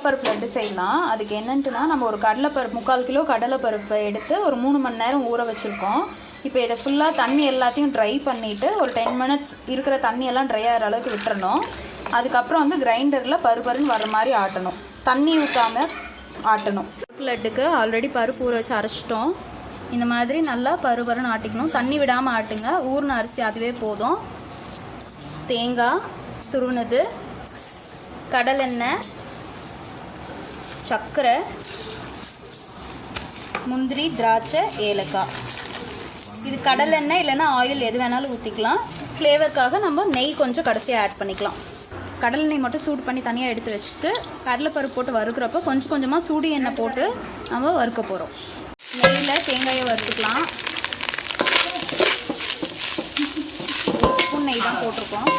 கடலைப்பருப்பு லட்டு செய்யலாம். அதுக்கு என்னன்ட்டுனா நம்ம ஒரு கடலைப்பருப்பு 3/4 கிலோ கடலைப்பருப்பை எடுத்து ஒரு 3 மணி நேரம் ஊற வச்சுருக்கோம். இப்போ இதை ஃபுல்லாக தண்ணி எல்லாத்தையும் ட்ரை பண்ணிவிட்டு ஒரு 10 மினிட்ஸ் இருக்கிற தண்ணியெல்லாம் ட்ரை ஆகிற அளவுக்கு விட்டுறணும். அதுக்கப்புறம் வந்து கிரைண்டரில் பருப்புன்னு வர மாதிரி ஆட்டணும், தண்ணி ஊற்றாமல் ஆட்டணும். லட்டுக்கு ஆல்ரெடி பருப்பு ஊற வச்சு அரைச்சிட்டோம். இந்த மாதிரி நல்லா பருப்புன்னு ஆட்டிக்கணும், தண்ணி விடாமல் ஆட்டுங்க. ஊறின அரிசி அதுவே போதும். தேங்காய் துருவினது, கடலெண்ணெய், சர்க்கரை, முந்திரி, திராட்சை, ஏலக்காய். இது கடலெண்ணெய் இல்லைன்னா ஆயில் எது வேணாலும் ஊற்றிக்கலாம். ஃப்ளேவருக்காக நம்ம நெய் கொஞ்சம் கடைசியாக ஆட் பண்ணிக்கலாம். கடலெண்ணெய் மட்டும் சூடு பண்ணி தனியாக எடுத்து வச்சுட்டு கடலைப்பருப்பு போட்டு வறுக்கிறப்போ கொஞ்சம் கொஞ்சமாக சூடு எண்ணெய் போட்டு நம்ம வறுக்க போகிறோம். நெய்யில் தேங்காயை வறுத்துக்கலாம். ஸ்பூன் நெய் தான் போட்டிருக்கோம்.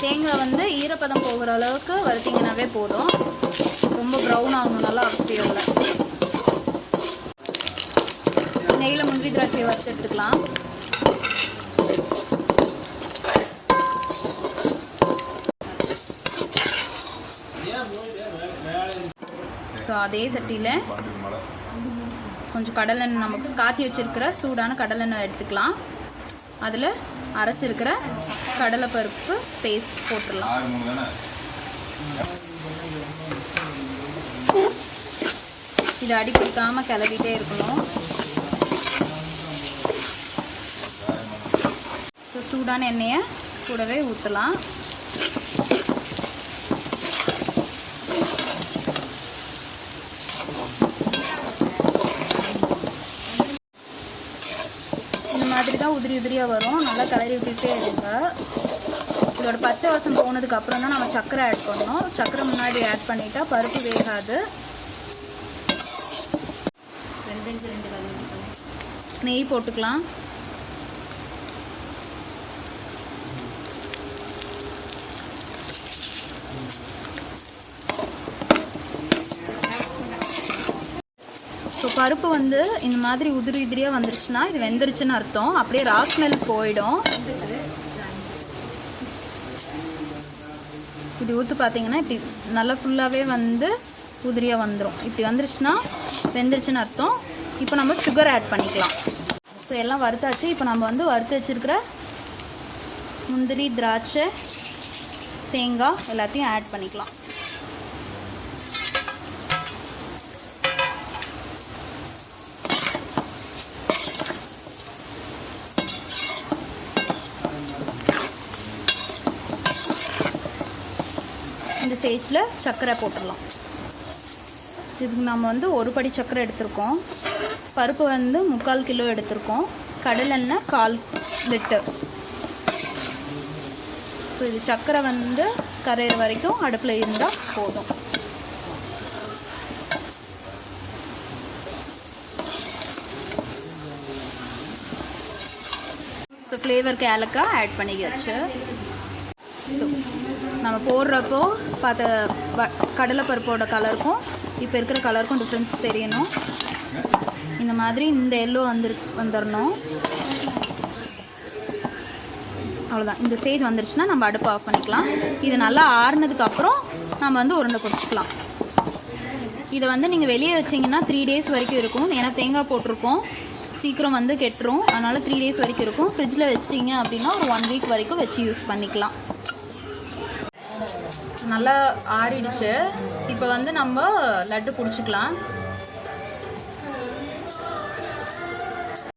தேங்காய் வந்து ஈரப்பதம் போகிற அளவுக்கு வறுத்திங்கனாவே போதும். ரொம்ப ப்ரௌன் ஆகணும் நல்லா அவசியம் இல்லை. நெய்யில் முந்திரி திராட்சையை வறுத்து எடுத்துக்கலாம். ஸோ அதே சட்டியில் கொஞ்சம் கடலெண்ணெய், நமக்கு காய்ச்சி வச்சுருக்கிற சூடான கடலெண்ணெய் எடுத்துக்கலாம். அதில் அரைச்சிருக்கிற கடலைப்பருப்பு பேஸ்ட் போட்டுடலாம். இது அடி பிடிக்காமல் கிளறிட்டே இருக்கணும். ஸோ சூடான எண்ணெயை கூடவே ஊற்றலாம். மாதிரி தான் உதிரி உதிரியாக வரும். நல்லா கிளறி விட்டுட்டே இருங்க. இதோட பச்சை வாசம் போனதுக்கு அப்புறம் தான் நம்ம சர்க்கரை ஆட் பண்ணணும். சர்க்கரை முன்னாடி ஆட் பண்ணிட்டா பருப்பு வேகாது. நெய் போட்டுக்கலாம். ஸோ பருப்பு வந்து இந்த மாதிரி உதிரி உதிரியாக வந்துருச்சுன்னா இது வெந்துருச்சுன்னு அர்த்தம். அப்படியே ரா ஸ்மெல் போயிடும். இப்படி ஊற்றி பார்த்தீங்கன்னா இப்படி நல்லா ஃபுல்லாகவே வந்து உதிரியாக வந்துடும். இப்படி வந்துருச்சுன்னா வெந்துருச்சுன்னு அர்த்தம். இப்போ நம்ம சுகர் ஆட் பண்ணிக்கலாம். ஸோ எல்லாம் வறுத்தாச்சு. இப்போ நம்ம வந்து வறுத்து வச்சுருக்கிற முந்திரி, திராட்சை, தேங்காய் எல்லாத்தையும் ஆட் பண்ணிக்கலாம். இந்த ஸ்டேஜில் சர்க்கரை போட்டுடலாம். இதுக்கு நம்ம வந்து ஒரு படி சர்க்கரை எடுத்திருக்கோம். பருப்பு வந்து 3/4 கிலோ எடுத்திருக்கோம். கடலெண்ணெய் 1/4 லிட்டர். ஸோ இது சர்க்கரை வந்து கரையிற வரைக்கும் அடுப்பில் இருந்தால் போதும். ஸோ ஃப்ளேவருக்கு ஏலக்காய் ஆட் பண்ணிக்கிச்சு. நம்ம போடுறப்போ பார்த்த கடலைப்பருப்போட கலருக்கும் இப்போ இருக்கிற கலருக்கும் டிஃப்ரென்ஸ் தெரியணும். இந்த மாதிரி இந்த எல்லோ வந்துடணும். அவ்வளோதான். இந்த ஸ்டேஜ் வந்துருச்சுன்னா நம்ம அடுப்பு ஆஃப் பண்ணிக்கலாம். இது நல்லா ஆறுனதுக்கப்புறம் நம்ம வந்து உருண்டை பிடிச்சிக்கலாம். இதை வந்து நீங்கள் வெளியே வச்சிங்கன்னா 3 டேஸ் வரைக்கும் இருக்கும். ஏன்னா தேங்காய் போட்டிருக்கோம், சீக்கிரம் வந்து கெட்டுரும். அதனால் 3 டேஸ் வரைக்கும் இருக்கும். ஃப்ரிட்ஜில் வச்சிட்டிங்க அப்படின்னா ஒரு 1 வீக் வரைக்கும் வச்சு யூஸ் பண்ணிக்கலாம். நல்லா ஆறிடுச்சு. இப்போ வந்து நம்ம லட்டு பிடிச்சிக்கலாம்.